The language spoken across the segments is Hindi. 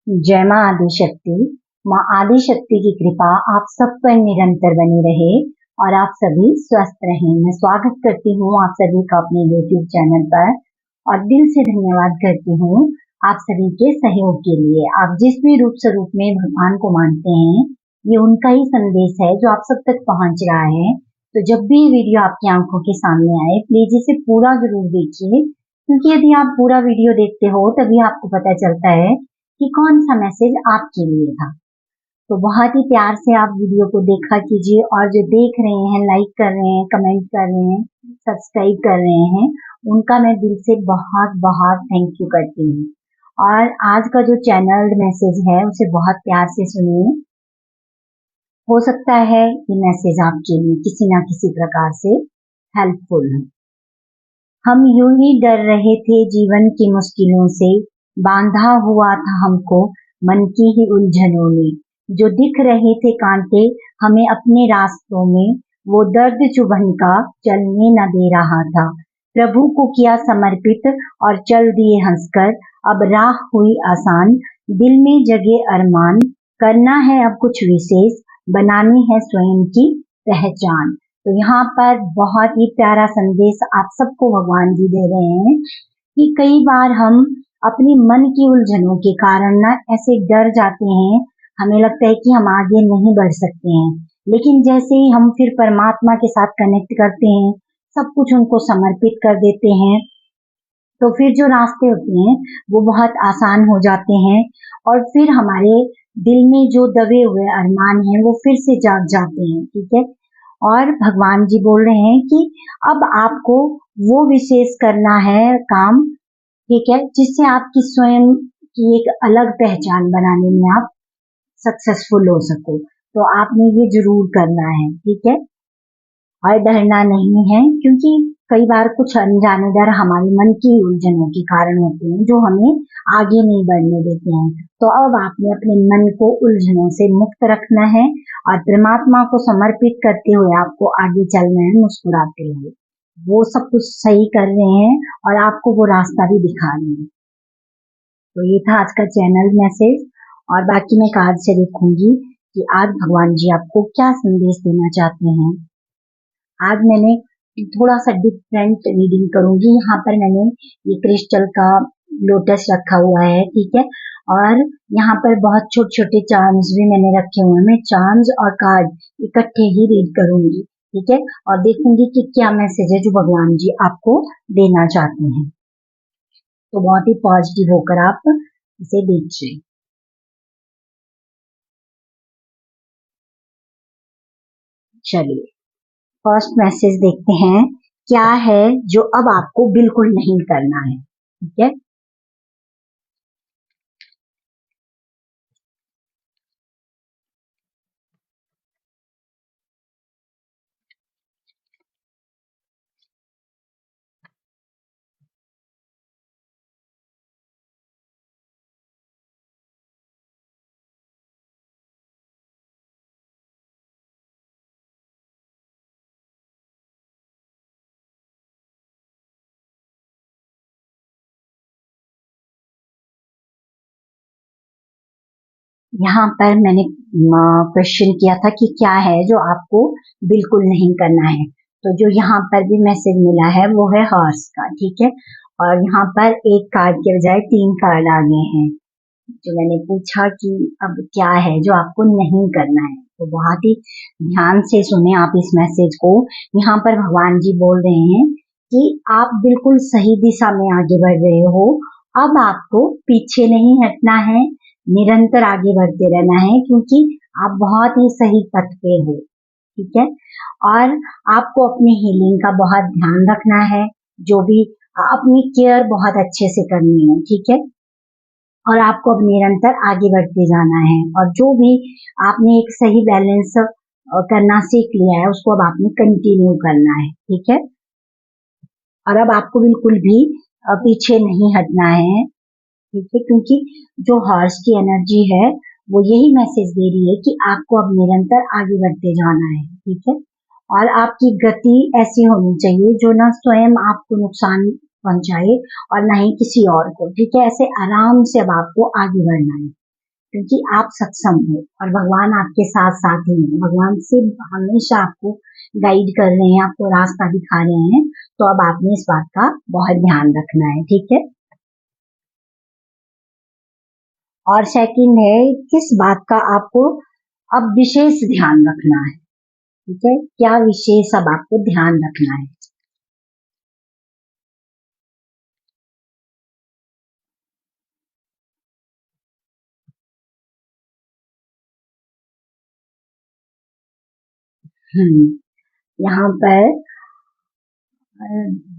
जय माँ आदिशक्ति। माँ आदिशक्ति की कृपा आप सब पर निरंतर बनी रहे और आप सभी स्वस्थ रहें। मैं स्वागत करती हूँ आप सभी का अपने YouTube चैनल पर और दिल से धन्यवाद करती हूँ आप सभी के सहयोग के लिए। आप जिस भी रूप स्वरूप में भगवान को मानते हैं, ये उनका ही संदेश है जो आप सब तक पहुँच रहा है। तो जब भी वीडियो आपकी आंखों के सामने आए, प्लीज इसे पूरा जरूर देखिए, क्योंकि यदि आप पूरा वीडियो देखते हो तभी आपको पता चलता है कि कौन सा मैसेज आपके लिए था। तो बहुत ही प्यार से आप वीडियो को देखा कीजिए और जो देख रहे हैं, लाइक कर रहे हैं, कमेंट कर रहे हैं, सब्सक्राइब कर रहे हैं, उनका मैं दिल से बहुत बहुत थैंक यू करती हूँ। और आज का जो चैनल्ड मैसेज है उसे बहुत प्यार से सुनिए। हो सकता है ये मैसेज आपके लिए किसी ना किसी प्रकार से हेल्पफुल हो। हम यूं ही डर रहे थे जीवन की मुश्किलों से, बांधा हुआ था हमको मन की ही उलझनों में। जो दिख रहे थे कांटे हमें अपने रास्तों में, वो दर्द चुभन का चलने न दे रहा था। प्रभु को किया समर्पित और चल दिए हंसकर, अब राह हुई आसान, दिल में जगे अरमान। करना है अब कुछ विशेष, बनानी है स्वयं की पहचान। तो यहाँ पर बहुत ही प्यारा संदेश आप सबको भगवान जी दे रहे हैं कि कई बार हम अपनी मन की उलझनों के कारण ना ऐसे डर जाते हैं, हमें लगता है कि हम आगे नहीं बढ़ सकते हैं। लेकिन जैसे ही हम फिर परमात्मा के साथ कनेक्ट करते हैं, सब कुछ उनको समर्पित कर देते हैं, तो फिर जो रास्ते होते हैं वो बहुत आसान हो जाते हैं और फिर हमारे दिल में जो दबे हुए अरमान हैं वो फिर से जाग जाते हैं। ठीक है। और भगवान जी बोल रहे हैं कि अब आपको वो विशेष करना है काम, ठीक है, जिससे आपकी स्वयं की एक अलग पहचान बनाने में आप सक्सेसफुल हो सको। तो आपने ये जरूर करना है, ठीक है, और डरना नहीं है, क्योंकि कई बार कुछ अनजाने डर हमारे मन की उलझनों के कारण होते हैं जो हमें आगे नहीं बढ़ने देते हैं। तो अब आपने अपने मन को उलझनों से मुक्त रखना है और परमात्मा को समर्पित करते हुए आपको आगे चलना है मुस्कुराते हुए। वो सब कुछ सही कर रहे हैं और आपको वो रास्ता भी दिखा रहे हैं। तो ये था आज का चैनल मैसेज और बाकी मैं कार्ड से देखूंगी कि आज भगवान जी आपको क्या संदेश देना चाहते हैं। आज मैंने थोड़ा सा डिफरेंट रीडिंग करूंगी। यहाँ पर मैंने ये क्रिस्टल का लोटस रखा हुआ है, ठीक है, और यहाँ पर बहुत छोटे छोटे चार्म्स भी मैंने रखे हुए हैं। मैं चार्म्स और कार्ड इकट्ठे ही रीड करूंगी, ठीक है, और देखूंगी कि क्या मैसेज है जो भगवान जी आपको देना चाहते हैं। तो बहुत ही पॉजिटिव होकर आप इसे देखिए। चलिए फर्स्ट मैसेज देखते हैं, क्या है जो अब आपको बिल्कुल नहीं करना है। ठीक है, यहाँ पर मैंने क्वेश्चन किया था कि क्या है जो आपको बिल्कुल नहीं करना है। तो जो यहाँ पर भी मैसेज मिला है वो है हॉर्स का, ठीक है, और यहाँ पर एक कार्ड के बजाय 3 कार्ड आ गए हैं। जो मैंने पूछा कि अब क्या है जो आपको नहीं करना है, तो बहुत ही ध्यान से सुने आप इस मैसेज को। यहाँ पर भगवान जी बोल रहे हैं कि आप बिल्कुल सही दिशा में आगे बढ़ रहे हो। अब आपको पीछे नहीं हटना है, निरंतर आगे बढ़ते रहना है, क्योंकि आप बहुत ही सही पथ पे हो। ठीक है, और आपको अपनी हीलिंग का बहुत ध्यान रखना है, जो भी अपनी केयर बहुत अच्छे से करनी है। ठीक है, और आपको अब निरंतर आगे बढ़ते जाना है और जो भी आपने एक सही बैलेंस करना सीख लिया है उसको अब आपने कंटिन्यू करना है। ठीक है, और अब आपको बिल्कुल भी पीछे नहीं हटना है। ठीक है, क्योंकि जो हॉर्स की एनर्जी है वो यही मैसेज दे रही है कि आपको अब निरंतर आगे बढ़ते जाना है। ठीक है, और आपकी गति ऐसी होनी चाहिए जो ना स्वयं आपको नुकसान पहुंचाए और ना ही किसी और को। ठीक है, ऐसे आराम से अब आपको आगे बढ़ना है। क्योंकि आप सक्षम हो और भगवान आपके साथ साथ ही हैं। भगवान से हमेशा आपको गाइड कर रहे हैं, आपको रास्ता दिखा रहे हैं। तो अब आपने इस बात का बहुत ध्यान रखना है, ठीक है। और सेकंड है, किस बात का आपको अब विशेष ध्यान रखना है, ठीक है। क्या विशेष अब आपको ध्यान रखना है। यहाँ पर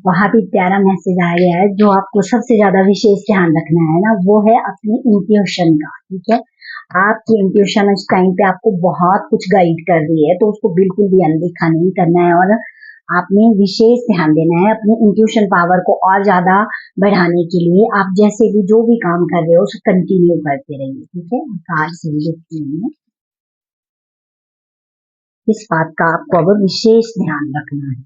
बहुत ही प्यारा मैसेज आ गया है। जो आपको सबसे ज्यादा विशेष ध्यान रखना है ना, वो है अपनी इंट्यूशन का, ठीक है। आपकी इंट्यूशन इस टाइम पे आपको बहुत कुछ गाइड कर रही है, तो उसको बिल्कुल भी अनदेखा नहीं करना है और आपने विशेष ध्यान देना है अपनी इंट्यूशन पावर को और ज्यादा बढ़ाने के लिए। आप जैसे भी जो भी काम कर रहे हो उसको कंटिन्यू करते रहिए, ठीक है। कार्ड से लिखती हूँ, इस बात का आपको अब विशेष ध्यान रखना है।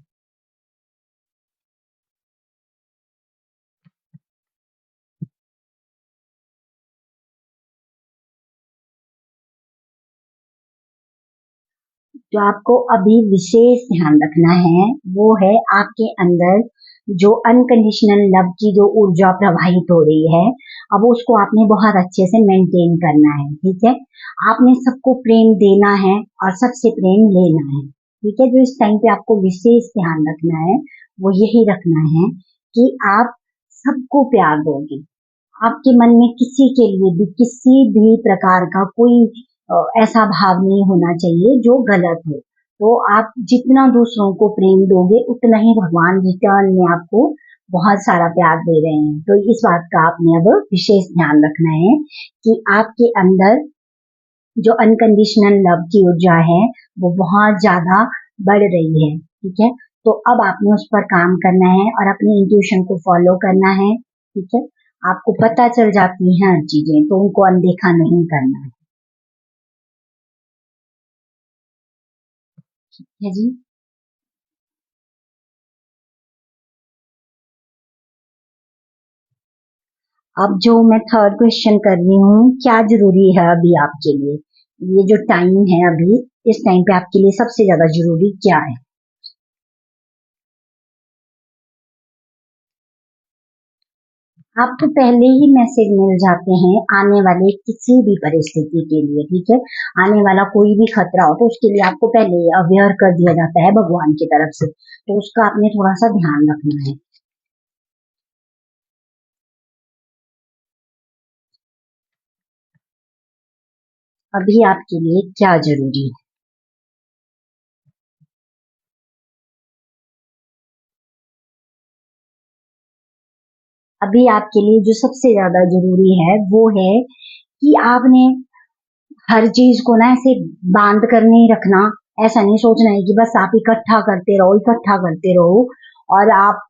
जो आपको अभी विशेष ध्यान रखना है वो है आपके अंदर जो अनकंडीशनल लव की जो ऊर्जा प्रवाहित हो रही है, अब उसको आपने बहुत अच्छे से मेंटेन करना है, ठीक है। आपने सबको प्रेम देना है और सबसे प्रेम लेना है, ठीक है। जो इस टाइम पे आपको विशेष ध्यान रखना है वो यही रखना है कि आप सबको प्यार दोगे। आपके मन में किसी के लिए भी किसी भी प्रकार का कोई ऐसा भाव नहीं होना चाहिए जो गलत हो। तो आप जितना दूसरों को प्रेम दोगे उतना ही भगवान रिटर्न में आपको बहुत सारा प्यार दे रहे हैं। तो इस बात का आपने अब विशेष ध्यान रखना है कि आपके अंदर जो अनकंडीशनल लव की ऊर्जा है वो बहुत ज्यादा बढ़ रही है, ठीक है। तो अब आपने उस पर काम करना है और अपनी इंट्यूशन को फॉलो करना है, ठीक है। आपको पता चल जाती हैं हर चीजें, तो उनको अनदेखा नहीं करना है जी। अब जो मैं थर्ड क्वेश्चन कर रही हूँ, क्या जरूरी है अभी आपके लिए, ये जो टाइम है अभी, इस टाइम पे आपके लिए सबसे ज्यादा जरूरी क्या है। आपको पहले ही मैसेज मिल जाते हैं आने वाले किसी भी परिस्थिति के लिए, ठीक है। आने वाला कोई भी खतरा हो तो उसके लिए आपको पहले ही अवेयर कर दिया जाता है भगवान की तरफ से, तो उसका आपने थोड़ा सा ध्यान रखना है। अभी आपके लिए क्या जरूरी है। अभी आपके लिए जो सबसे ज्यादा जरूरी है वो है कि आपने हर चीज को ना ऐसे बांध कर नहीं रखना। ऐसा नहीं सोचना है कि बस आप इकट्ठा करते रहो और आप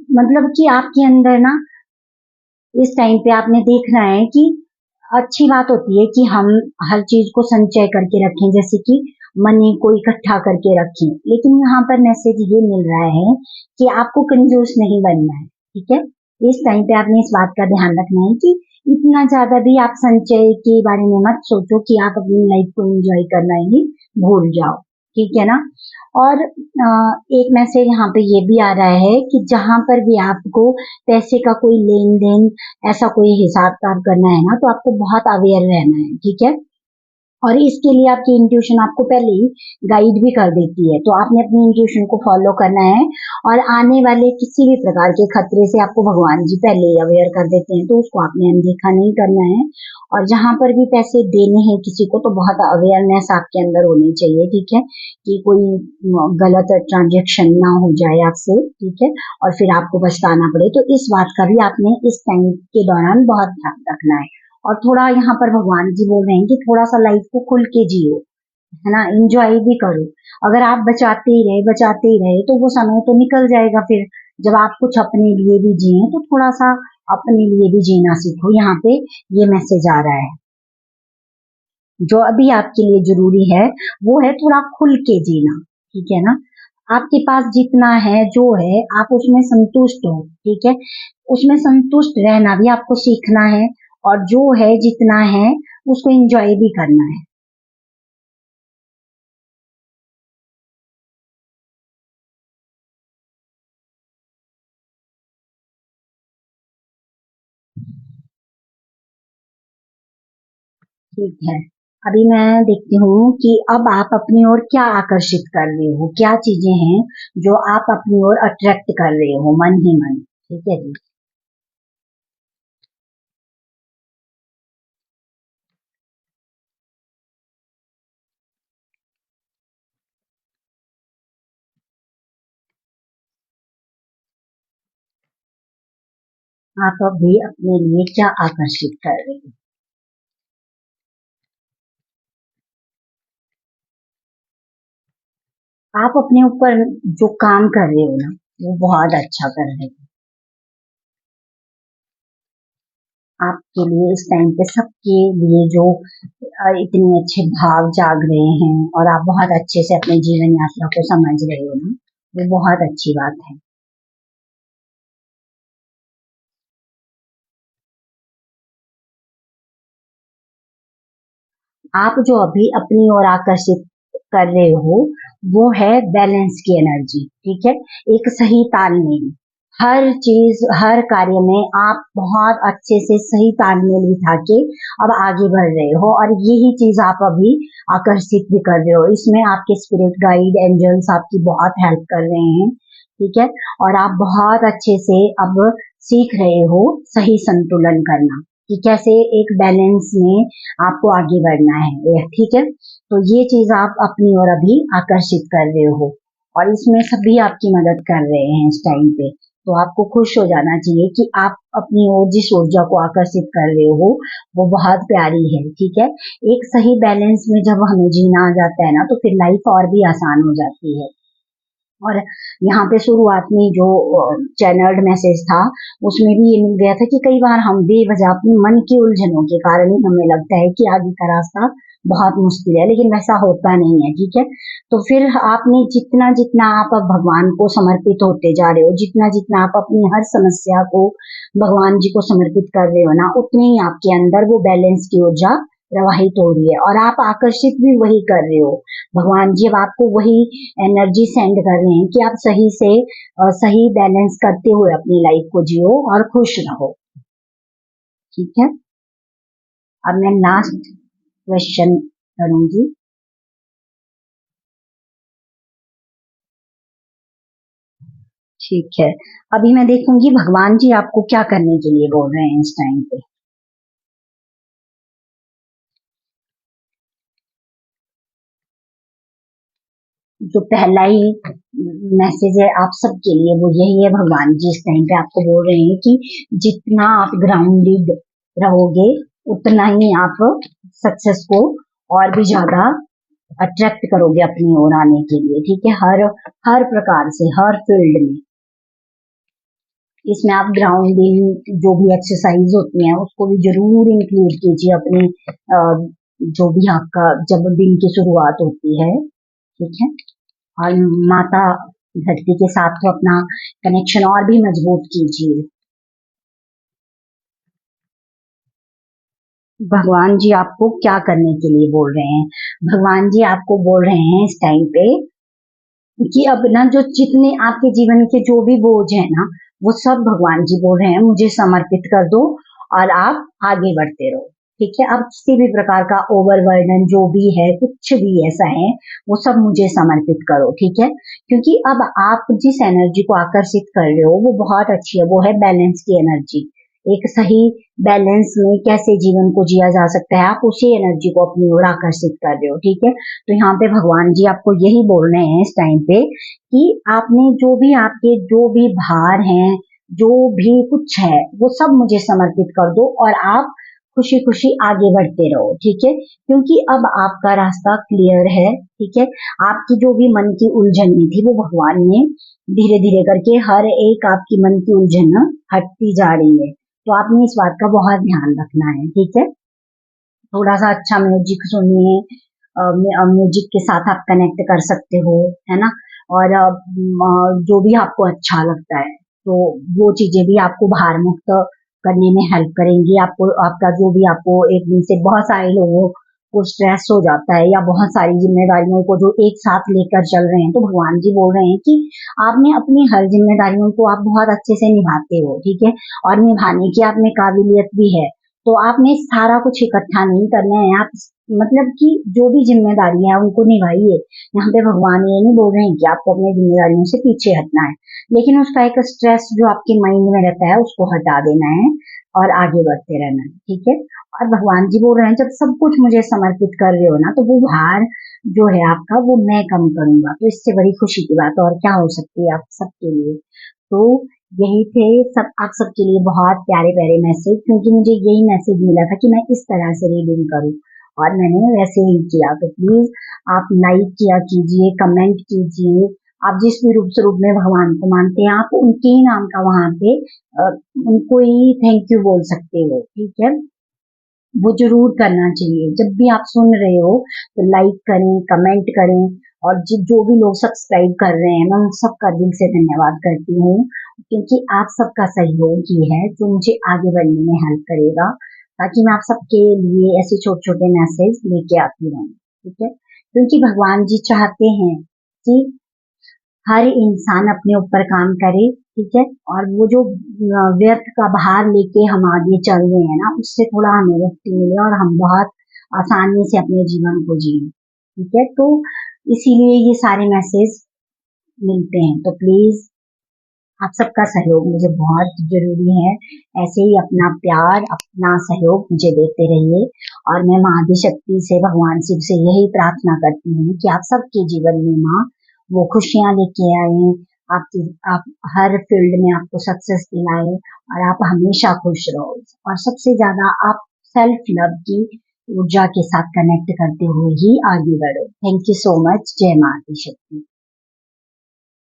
मतलब कि आपके अंदर ना इस टाइम पे आपने देखना है कि अच्छी बात होती है कि हम हर चीज को संचय करके रखें, जैसे कि मनी को इकट्ठा करके रखें, लेकिन यहाँ पर मैसेज ये मिल रहा है कि आपको कंजूस नहीं बनना है, ठीक है। इस टाइम पे आपने इस बात का ध्यान रखना है कि इतना ज्यादा भी आप संचय के बारे में मत सोचो कि आप अपनी लाइफ को एंजॉय करना ही भूल जाओ, ठीक है ना। और एक मैसेज यहाँ पे ये भी आ रहा है कि जहां पर भी आपको पैसे का कोई लेन देन ऐसा कोई हिसाब किताब करना है ना, तो आपको बहुत अवेयर रहना है, ठीक है। और इसके लिए आपकी इंट्यूशन आपको पहले ही गाइड भी कर देती है, तो आपने अपनी इंट्यूशन को फॉलो करना है। और आने वाले किसी भी प्रकार के खतरे से आपको भगवान जी पहले ही अवेयर कर देते हैं, तो उसको आपने अनदेखा नहीं करना है। और जहां पर भी पैसे देने हैं किसी को, तो बहुत अवेयरनेस आपके अंदर होनी चाहिए, ठीक है, कि कोई गलत ट्रांजेक्शन ना हो जाए आपसे, ठीक है, और फिर आपको पछताना पड़े। तो इस बात का भी आपने इस टाइम के दौरान बहुत ध्यान रखना है। और थोड़ा यहाँ पर भगवान जी बोल रहे हैं कि थोड़ा सा लाइफ को खुल के जियो, है ना, एंजॉय भी करो। अगर आप बचाते ही रहे तो वो समय तो निकल जाएगा। फिर जब आप कुछ अपने लिए भी जिए तो थोड़ा सा अपने लिए भी जीना सीखो, यहाँ पे ये मैसेज आ रहा है। जो अभी आपके लिए जरूरी है वो है थोड़ा खुल के जीना, ठीक है ना। आपके पास जितना है जो है आप उसमें संतुष्ट हो, ठीक है। उसमें संतुष्ट रहना भी आपको सीखना है। और जो है जितना है उसको एंजॉय भी करना है। ठीक है, अभी मैं देखती हूँ कि अब आप अपनी ओर क्या आकर्षित कर रहे हो, क्या चीजें हैं जो आप अपनी ओर अट्रैक्ट कर रहे हो मन ही मन। ठीक है जी। आप अभी अपने लिए क्या आकर्षित कर रहे हो। आप अपने ऊपर जो काम कर रहे हो ना, वो बहुत अच्छा कर रहे हो। आपके लिए इस टाइम पे सबके लिए जो इतने अच्छे भाव जाग रहे हैं और आप बहुत अच्छे से अपने जीवन यात्रा को समझ रहे हो ना, वो बहुत अच्छी बात है। आप जो अभी अपनी ओर आकर्षित कर रहे हो, वो है बैलेंस की एनर्जी। ठीक है, एक सही तालमेल। हर चीज, हर कार्य में आप बहुत अच्छे से सही तालमेल बिठा के अब आगे बढ़ रहे हो, और यही चीज आप अभी आकर्षित भी कर रहे हो। इसमें आपके स्पिरिट गाइड एंजल्स आपकी बहुत हेल्प कर रहे हैं। ठीक है, और आप बहुत अच्छे से अब सीख रहे हो सही संतुलन करना, कि कैसे एक बैलेंस में आपको आगे बढ़ना है। ठीक है, तो ये चीज आप अपनी ओर अभी आकर्षित कर रहे हो, और इसमें सभी आपकी मदद कर रहे हैं इस टाइम पे। तो आपको खुश हो जाना चाहिए कि आप अपनी ओर जिस ऊर्जा को आकर्षित कर रहे हो, वो बहुत प्यारी है। ठीक है, एक सही बैलेंस में जब हमें जीना आ जाता है ना, तो फिर लाइफ और भी आसान हो जाती है। और यहाँ पे शुरुआत में जो चैनल्ड मैसेज था, उसमें भी ये मिल गया था कि कई बार हम बेवजह अपनी मन की उलझनों के कारण ही हमें लगता है कि आगे का रास्ता बहुत मुश्किल है, लेकिन वैसा होता नहीं है। ठीक है, तो फिर आपने जितना जितना आप अब भगवान को समर्पित होते जा रहे हो, जितना जितना आप अपनी हर समस्या को भगवान जी को समर्पित कर रहे हो ना, उतने ही आपके अंदर वो बैलेंस की ऊर्जा प्रवाहित हो रही है, और आप आकर्षित भी वही कर रहे हो। भगवान जी अब आपको वही एनर्जी सेंड कर रहे हैं कि आप सही से सही बैलेंस करते हुए अपनी लाइफ को जियो और खुश रहो। ठीक है, अब मैं लास्ट क्वेश्चन करूंगी। ठीक है, अभी मैं देखूंगी भगवान जी आपको क्या करने के लिए बोल रहे हैं इस टाइम पे। जो पहला ही मैसेज है आप सबके लिए, वो यही है। भगवान जी इस टाइम पे आपको बोल रहे हैं कि जितना आप ग्राउंडेड रहोगे, उतना ही आप सक्सेस को और भी ज्यादा अट्रैक्ट करोगे अपनी ओर आने के लिए। ठीक है, हर हर प्रकार से, हर फील्ड में। इसमें आप ग्राउंडिंग जो भी एक्सरसाइज होती हैं, उसको भी जरूर इंक्लूड कीजिए अपने जो भी आपका जब दिन की शुरुआत होती है। ठीक है, और माता धरती के साथ तो अपना कनेक्शन और भी मजबूत कीजिए। भगवान जी आपको क्या करने के लिए बोल रहे हैं। भगवान जी आपको बोल रहे हैं इस टाइम पे कि अब ना जो जितने आपके जीवन के जो भी बोझ है ना, वो सब भगवान जी बोल रहे हैं मुझे समर्पित कर दो, और आप आगे बढ़ते रहो। ठीक है, अब किसी भी प्रकार का ओवरबर्डन जो भी है, कुछ भी ऐसा है, वो सब मुझे समर्पित करो। ठीक है, क्योंकि अब आप जिस एनर्जी को आकर्षित कर रहे हो, वो बहुत अच्छी है। वो है बैलेंस की एनर्जी। एक सही बैलेंस में कैसे जीवन को जिया जा सकता है, आप उसी एनर्जी को अपनी ओर आकर्षित कर रहे हो। ठीक है, तो यहाँ पे भगवान जी आपको यही बोल रहे हैं इस टाइम पे कि आपने जो भी आपके जो भी भार हैं, जो भी कुछ है, वो सब मुझे समर्पित कर दो, और आप खुशी खुशी आगे बढ़ते रहो। ठीक है, क्योंकि अब आपका रास्ता क्लियर है। ठीक है, आपकी जो भी मन की उलझन थी, वो भगवान ने धीरे धीरे करके हर एक आपकी मन की उलझन हटती जा रही है। तो आपने इस बात का बहुत ध्यान रखना है। ठीक है, थोड़ा सा अच्छा म्यूजिक सुनिए, म्यूजिक के साथ आप कनेक्ट कर सकते हो, है ना। और जो भी आपको अच्छा लगता है, तो वो चीजें भी आपको भार मुक्त करने में हेल्प करेंगी। आपको आपका जो भी आपको एक दिन से बहुत सारे लोगों को स्ट्रेस हो जाता है या बहुत सारी जिम्मेदारियों को जो एक साथ लेकर चल रहे हैं, तो भगवान जी बोल रहे हैं कि आपने अपनी हर जिम्मेदारियों को आप बहुत अच्छे से निभाते हो, ठीक है, और निभाने की आप में काबिलियत भी है। तो आपने सारा कुछ इकट्ठा नहीं करना है, आप मतलब कि जो भी जिम्मेदारी है उनको निभाइए। यहाँ पे भगवान ये नहीं बोल रहे हैं कि आपको अपनी जिम्मेदारियों से पीछे हटना है, लेकिन उसका एक स्ट्रेस जो आपके माइंड में रहता है उसको हटा देना है और आगे बढ़ते रहना है, ठीक है। और भगवान जी बोल रहे हैं जब सब कुछ मुझे समर्पित कर रहे हो ना, तो वो भार जो है आपका वो मैं कम करूंगा। तो इससे बड़ी खुशी की बात और क्या हो सकती है आप सबके लिए। तो यही थे सब आप सबके लिए बहुत प्यारे प्यारे मैसेज, क्योंकि मुझे यही मैसेज मिला था कि मैं इस तरह से रीडिंग करूं और मैंने वैसे ही किया। तो प्लीज आप लाइक किया कीजिए, कमेंट कीजिए। आप जिस भी रूप स्वरूप में भगवान को मानते हैं, आप उनके ही नाम का वहां पे उनको ही थैंक यू बोल सकते हो, ठीक है। वो जरूर करना चाहिए। जब भी आप सुन रहे हो तो लाइक करें, कमेंट करें, और जो भी लोग सब्सक्राइब कर रहे हैं मैं उन सबका दिल से धन्यवाद करती हूँ, क्योंकि आप सबका सहयोग ही है जो मुझे आगे बढ़ने में हेल्प करेगा, ताकि मैं आप सबके लिए ऐसे छोटे छोटे मैसेज लेके आती रहूँ, ठीक है। क्योंकि भगवान जी चाहते हैं कि हर इंसान अपने ऊपर काम करे, ठीक है, और वो जो व्यर्थ का भार लेके हम आगे चल रहे हैं ना, उससे थोड़ा हमें मुक्ति मिले और हम बहुत आसानी से अपने जीवन को जिए, ठीक है। तो इसीलिए ये सारे मैसेज मिलते हैं। तो प्लीज आप सबका सहयोग मुझे बहुत जरूरी है। ऐसे ही अपना प्यार, अपना सहयोग मुझे देते रहिए, और मैं माँ आदिशक्ति से, भगवान शिव से यही प्रार्थना करती हूँ कि आप सबके जीवन में माँ वो खुशियां लेके आए, आपकी आप हर फील्ड में आपको सक्सेस दिलाए, और आप हमेशा खुश रहो, और सबसे ज्यादा आप सेल्फ लव की ऊर्जा के साथ कनेक्ट करते हुए ही आगे बढ़ो। Thank you so much. जय माँ आदिशक्ति।